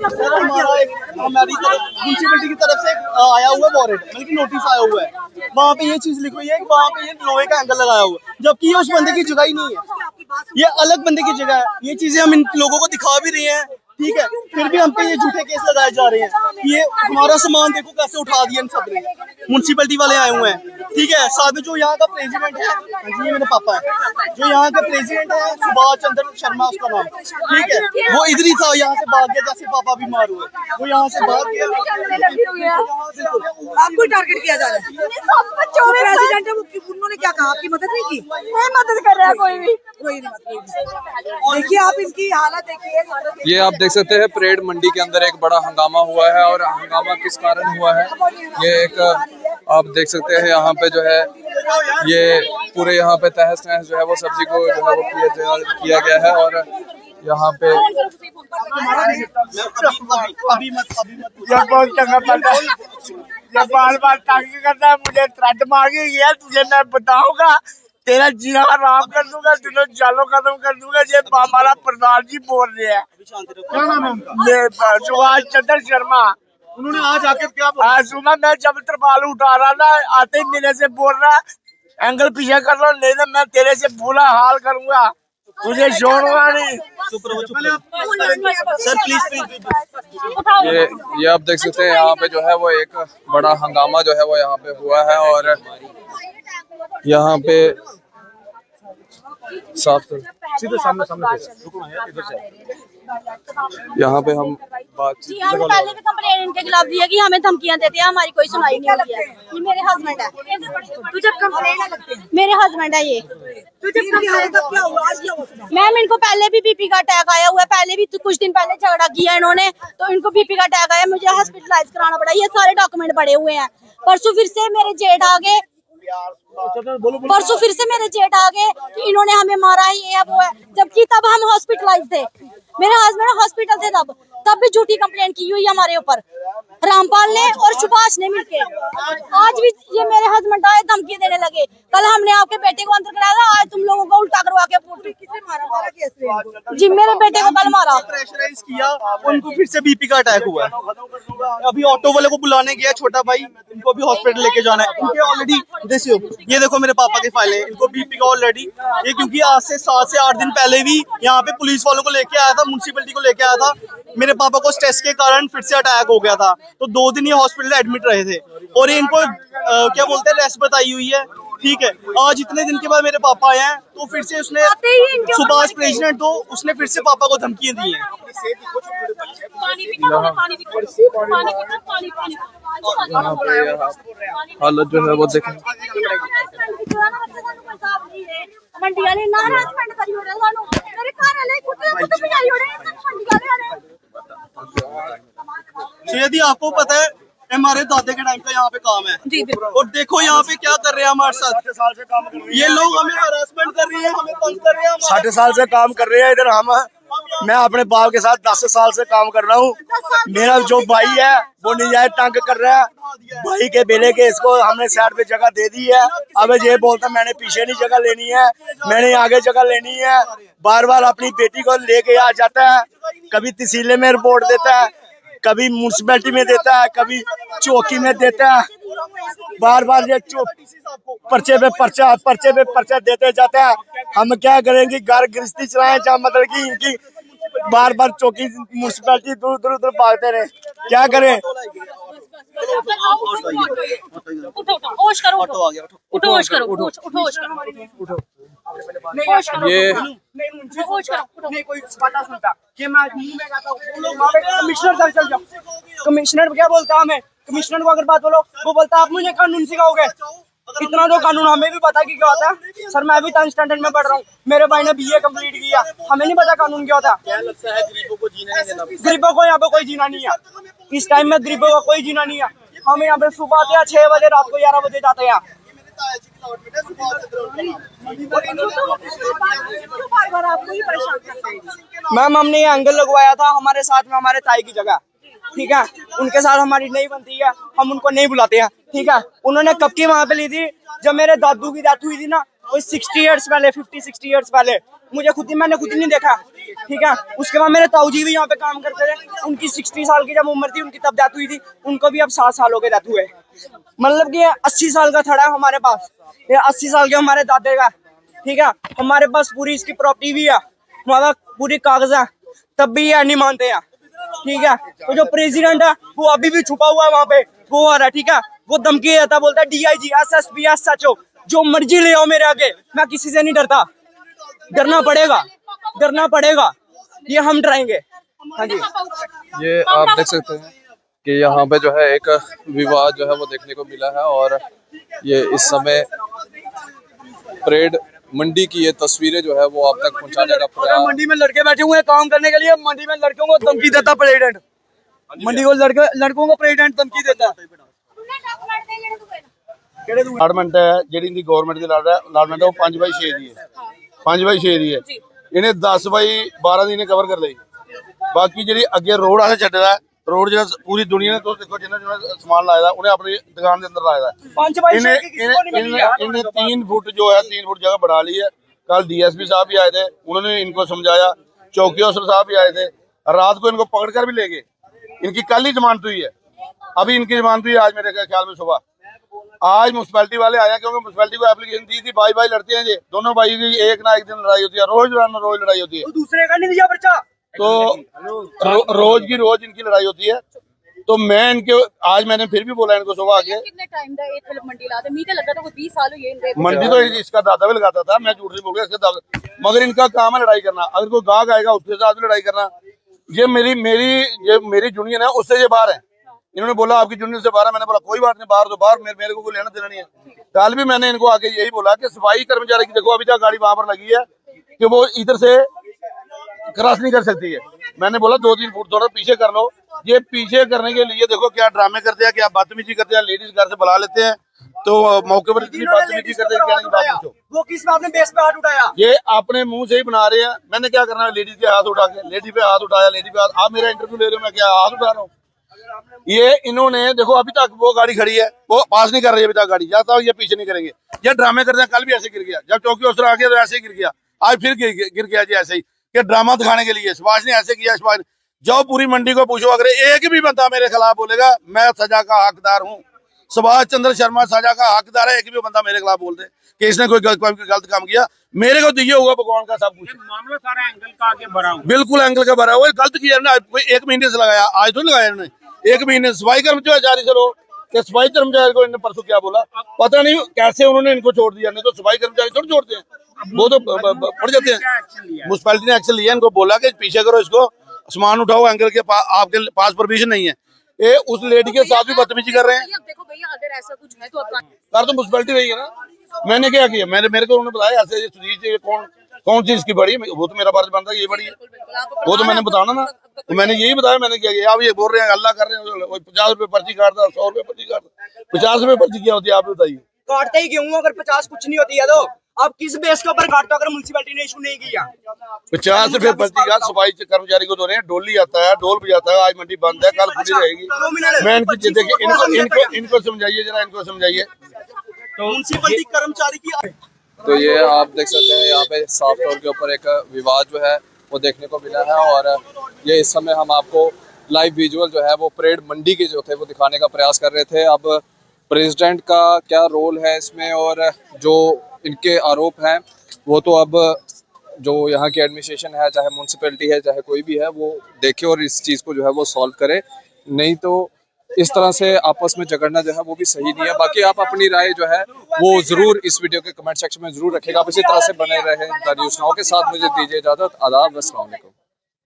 हमारा एक हमारी म्यूनसिपलिटी की तरफ से आया हुआ वारंट मतलब कि नोटिस आया हुआ है, वहाँ पे ये चीज लिखी हुई है कि वहाँ पे ये लोहे का एंगल लगाया हुआ है, जबकि ये उस बंदे की जगह ही नहीं है, ये अलग बंदे की जगह है। ये चीजें हम इन लोगों को दिखा भी रहे हैं, ठीक है, फिर भी हम पे ये झूठे केस लगाए जा रहे हैं। ये हमारा सामान देखो कैसे उठा दिया इन सब ने, म्यूनसिपलिटी वाले आए हुए हैं, ठीक है। साथ में जो यहाँ का प्रेसिडेंट है, ये मेरे पापा है, जो यहाँ का प्रेसिडेंट है सुभाष चंद्र शर्मा उसका नाम, ठीक है, वो इधर ही था, यहाँ से भाग गया जैसे पापा बीमार हुए, वो यहाँ से भाग गया। आपको टारगेट किया जा रहा है, प्रेसिडेंट है, उन्होंने क्या कहा, आपकी मदद नहीं की? नहीं मदद कर रहा है कोई भी, कोई नहीं मदद। देखिए आप इनकी हालत देखिए, ये आप देख सकते हैं परेड मंडी के अंदर एक बड़ा हंगामा हुआ है। और हंगामा किस कारण हुआ है, ये एक आप देख सकते हैं यहाँ पे जो है ये पूरे यहाँ पे तहस नहस जो है वो सब्जी को जो है वो किया गया है। और यहाँ पे जब बार बार ताकि करता है, मुझे थ्रेट मांगी गया, तुझे मैं बताऊंगा, तेरा जीना हराम कर दूंगा, तुझे जालो खत्म कर दूंगा। ये हमारा प्रधान जी बोल रहे हैं, क्या नाम है उनका? सुभाष चंद्र शर्मा। उन्होंने आज आके क्या बोला? आज सुबह मैं जब तरपाल उठा रहा था, आते ही मेरे से बोल रहा एंगल पीछे कर लो, नहीं तो मैं तेरे से बुरा हाल करूंगा, तुझे छोड़ूंगा नहीं। सर प्लीज ये आप देख सकते हैं यहाँ पे जो है वो एक बड़ा हंगामा जो है वो यहाँ पे हुआ है। और यहाँ पे सीधे सामने यहाँ पे हम बातचीत जी हमें पहले भी कंप्लेंट इनके खिलाफ दी है कि हमें धमकियां देते हैं, हमारी कोई सुनाई नहीं हुई है। ये मेरे हस्बैंड है, तुझे कंप्लेंट लगते हैं, मेरे हस्बैंड है ये। तुझे क्या हुआ, आज क्या हुआ? मैम इनको पहले भी बीपी का अटैक आया हुआ है, पहले भी कुछ दिन पहले झगड़ा किया इन्होंने, तो इनको बीपी का अटैक आया, मुझे हॉस्पिटलाइज कराना पड़ा। ये सारे डॉक्यूमेंट पड़े हुए हैं। परसों फिर से मेरे जेठ आ गए कि इन्होंने हमें मारा है, ये है वो है, जबकि तब हम हॉस्पिटलाइज थे, मेरे हस्बैंड हॉस्पिटल थे, तब भी झूठी कंप्लेंट की हुई हमारे ऊपर, रामपाल ने और सुभाष ने मिलके। आज भी ये मेरे हस्बैंड आए धमकी देने लगे, कल हमने आपके बेटे को अंदर कराया था, आज तुम लोगों को उल्टा करवा के जी मेरे बेटे को कल मारा, प्रेशराइज किया, उनको फिर से बीपी का अटैक हुआ है। अभी ऑटो वाले को बुलाने गया छोटा भाई, इनको भी हॉस्पिटल लेके जाना है। इनके ऑलरेडी ये देखो मेरे पापा के फाइल है, इनको बीपी का ऑलरेडी ये, क्योंकि आज से 7 से 8 दिन पहले भी यहाँ पे पुलिस वालों को लेके आया था, म्यूनसिपलिटी को लेके आया था, मेरे पापा को स्ट्रेस के कारण फिर से अटैक हो गया था, तो 2 दिन ये हॉस्पिटल एडमिट रहे थे। और ये इनको क्या बोलते हैं रेस्ट बताई हुई है, ठीक है। आज इतने दिन के बाद मेरे पापा आए हैं, तो फिर से उसने सुभाष प्रेसिडेंट, तो उसने फिर से पापा को धमकियां दी हैं। हालत जो है वो देखें, यदि आपको पता है हमारे दादे के टाइम का यहाँ पे काम है, और देखो यहाँ पे क्या कर रहे हैं हमारे साथ, ये लोग हमें हरासमेंट कर रहे हैं, हमें तंग कर रहे हैं। 60 साल से काम कर रहे हैं इधर हम, मैं अपने बाप के साथ 10 साल से काम कर रहा हूँ। मेरा जो भाई है वो नजायज तंग कर रहा है, भाई के बेले के इसको हमने साइड पे जगह दे दी है। अब ये बोलता मैंने पीछे नहीं जगह लेनी है, मैंने आगे जगह लेनी है, बार बार अपनी बेटी को लेके आ जाता है, कभी तहसील में रिपोर्ट देता है, कभी म्यूनसिपैलिटी में देता है, कभी चौकी में देता है, बार बार ये पर्चे पे पर्चा देते जाता है। हम क्या करेंगे, घर गृहस्थी चलाएं, जहाँ मतलब कि इनकी बार बार चौकी म्यूनसिपैलिटी दूर भागते रहे, क्या करें। ये कमिश्नर क्या बोलता है हमें, कमिश्नर को अगर बात बोलो वो बोलता है आप मुझे कानून सिखाओगे, इतना तो कानून हमें भी पता कि क्या होता है। सर मैं भी 10th स्टैंडर्ड में पढ़ रहा हूँ, मेरे भाई ने BA कंप्लीट किया, हमें नहीं पता कानून क्या होता है। क्या लगता है गरीबों को जीना नहीं देना? गरीबों को यहाँ पे कोई जीना नहीं है, इस टाइम में गरीबों का कोई जीना नहीं है। हम यहाँ पे सुबह आते हैं 6 बजे, रात को 11 बजे जाते हैं। मैम हमने ये एंगल लगवाया था हमारे साथ में हमारे ताई की जगह, ठीक है, उनके साथ हमारी नहीं बनती है, हम उनको नहीं बुलाते हैं, ठीक है। उन्होंने कब की वहाँ पे ली थी, जब मेरे दादू की डेथ हुई थी ना, कोई 60 ईयर्स पहले, 50-60 ईयर्स पहले, मैंने खुद नहीं देखा, ठीक है। उसके बाद मेरे ताऊ जी भी यहाँ पे काम करते थे, उनकी 60 साल की जब उम्र थी उनकी तब डेथ हुई थी, उनको भी अब 7 साल हो गए डेथ हुए। मतलब कि 80 साल का थड़ा है हमारे पास, ये 80 साल के हमारे दादे का, ठीक है। हमारे पास पूरी इसकी प्रॉपर्टी भी है, हमारा पूरी कागज है, तब भी ये नहीं मानते हैं, ठीक है। तो जो प्रेसिडेंट है वो अभी भी छुपा हुआ है वहाँ पे, वो आ रहा है, ठीक है। वो धमकी देता, बोलता है DIG SSP SHO जो मर्जी ले आओ मेरे आगे, मैं किसी से नहीं डरता। डरना पड़ेगा, ये हम डराएंगे। हाँ जी, ये आप देख सकते हैं कि यहाँ पे जो है एक विवाद जो है वो देखने को मिला है और ये इस समय परेड मंडी की ये तस्वीरें जो है वो आप तक पहुंचाने का प्रयास। मंडी में लड़के बैठे हुए हैं काम करने के लिए, मंडी में लड़कों को धमकी देता प्रेसिडेंट, मंडी को लड़कों को प्रेसिडेंट धमकी देता है। अलाटमेंट है ਜਿਹੜੀ ਦੀ ਗਵਰਨਮੈਂਟ ਦੀ ਅਲਾਟਮੈਂਟ ਹੈ ਉਹ 5/6 ਦੀ ਹੈ, 5/6 ਦੀ ਹੈ। ਇਹਨੇ 10/12 ਦੀ ਨੇ ਕਵਰ ਕਰ ਲਈ। ਬਾਕੀ ਜਿਹੜੀ ਅੱਗੇ ਰੋਡ ਆਸੇ ਛੱਡਦਾ ਰੋਡ ਜਿਹੜਾ ਪੂਰੀ ਦੁਨੀਆ ਨੇ ਤੁਸੀਂ ਦੇਖੋ ਜਿੰਨਾ ਸਮਾਨ ਲਾਇਆ ਉਹਨੇ ਆਪਣੀ ਦੁਕਾਨ ਦੇ ਅੰਦਰ ਲਾਇਆ। 5/6 इन्हें 3 फुट जो है 3 फुट जगह बढ़ा ली है। कल DSP साहब भी आए थे, उन्होंने इनको समझाया, चौकी अफसर साहब भी आए थे, रात को इनको पकड़ कर भी ले गए। इनकी कल ही जमानत हुई है, अभी इनकी जमानत हुई आज मेरे ख्याल में सुबह। आज म्यूनसिपैलिटी वाले आए क्योंकि म्यूनसिपैलिटी को एप्लीकेशन दी थी, भाई लड़ते हैं जी, दोनों भाई की एक ना एक दिन लड़ाई होती है, रोज लड़ाई होती है। दूसरे का नहीं दिया पर्चा, तो रोज की रोज इनकी लड़ाई होती है। तो मैं इनके आज मैंने फिर भी बोला इनको सुबह आके, कितने टाइम दा एक मंडी ला दे मीटे लगा तो 20 साल हुए इनके मंडी तो इसका दादा भी लगाता था, मैं झूठ नहीं बोल रहा इसका दादा, मगर इनका काम है लड़ाई करना। अगर कोई गाहक आएगा उसके साथ भी लड़ाई करना। ये मेरी यूनियन है, उससे ये बाहर है। इन्होंने बोला आपकी यूनियन से बाहर है, मैंने बोला कोई बात नहीं, बाहर तो बाहर, मेरे को कोई लेना देना नहीं है। कल भी मैंने इनको आके यही बोला कि सफाई कर्मचारी की देखो अभी तक गाड़ी वहां पर लगी है कि वो इधर से क्रॉस नहीं कर सकती है। मैंने बोला 2-3 फुट थोड़ा पीछे कर लो। ये पीछे करने के लिए देखो क्या ड्रामे करते हैं, क्या बदतमीजी करते हैं, लेडीज घर से बुला लेते हैं तो मौके पर इतनी बदतमीजी करते हैं, क्या नहीं बात पूछो। वो किस बात ने बेस पे हाथ उठाया? ये अपने मुंह से ही बना रहे हैं। मैंने क्या करना है, लेडीज के हाथ उठा के, लेडी पे हाथ उठाया, लेडी पे हाथ। आप मेरा इंटरव्यू ले रहे हो, मैं क्या हाथ उठा रहा हूँ? ये इन्होंने देखो अभी तक वो गाड़ी खड़ी है, वो पास नहीं कर रही है अभी तक गाड़ी, जाता ये पीछे नहीं करेंगे। ये ड्रामे करते हैं, कल भी ऐसे गिर गया, जब चौकी अफसर आ गया तो ऐसे ही गिर गया, आज फिर गिर गया जी ऐसे ही, कि ड्रामा दिखाने के लिए सुभाष ने ऐसे किया। सुभाष ने जाओ पूरी मंडी को पूछो, अगर एक भी बंदा मेरे खिलाफ बोलेगा मैं सजा का हकदार हूँ। सुभाष चंद्र शर्मा सजा का हकदार है। एक भी बंदा मेरे खिलाफ बोल दे कि इसने कोई गलत काम किया, मेरे को दिए हुआ भगवान का सब कुछ। मामला सारा एंगल का आगे बढ़ा हुआ, बिल्कुल एंगल का भरा हुआ, गलत किया ना। 1 महीने से लगाया, आज तो लगाया इन्होंने 1 महीने। सफाई कर्मचारी से लो कि सफाई कर्मचारी को इन्होंने परसों क्या बोला पता नहीं, कैसे उन्होंने इनको छोड़ दिया। नहीं तो सफाई कर्मचारी थोड़ी छोड़ते हैं, वो तो पड़ जाते हैं। म्यूनसिपैलिटी ने एक्शन लिया, इनको बोला कि पीछे करो, इसको सामान उठाओ, एंगल के आपके पास परमिशन नहीं है। ये उस लेडी के साथ भी बदतमीजी कर रहे हैं। देखो भैया अगर ऐसा कुछ है तो कर तो म्यूनसिपैलिटी रही है ना, मैंने क्या किया, मेरे को उन्होंने बताया ऐसे सुधीर कौन सी इसकी बड़ी, वो तो मेरा फर्ज बनता है ये बड़ी है, वो तो मैंने बताना ना। तो मैंने यही बताया, मैंने क्या किया। आप ये बोल रहे हैं अल्लाह कर रहे हैं, 50 रुपए पर्ची काटता, 100 रुपए पर्ची काटता, 50 रुपए पर्ची क्या होती है आप बताइए। काटते ही क्यों अगर 50 कुछ नहीं होती है तो आप किस बेस के ऊपर काटते हो अगर म्यूनसिपैलिटी ने इशू नहीं किया? 50 रुपए पर्ची का सफाई कर्मचारी को दो रहे हैं। डोली आता है, ढोल बजाता है, आज मंडी बंद है, कल खुली रहेगी। मैं इनकी देखिए इनको समझाइए जरा, इनको समझाइए। म्यूनसिपलिटी कर्मचारी की तो ये आप देख सकते हैं यहाँ पे साफ तौर के ऊपर एक विवाद जो है वो देखने को मिला है और ये इस समय हम आपको लाइव विजुअल जो है वो परेड मंडी के जो थे वो दिखाने का प्रयास कर रहे थे। अब प्रेसिडेंट का क्या रोल है इसमें और जो इनके आरोप हैं वो तो अब जो यहाँ की एडमिनिस्ट्रेशन है, चाहे म्यूनसिपैलिटी है, चाहे कोई भी है, वो देखे और इस चीज़ को जो है वो सॉल्व करे। नहीं तो इस तरह से आपस में झगड़ना जो है वो भी सही नहीं है। बाकी आप अपनी राय जो है वो जरूर इस वीडियो के कमेंट सेक्शन में जरूर रखेगा। आप इसी तरह से बने रहें द न्यूज़ नाउ के साथ। मुझे दीजिए इजाजत। आदाब, अस्सलाम वालेकुम।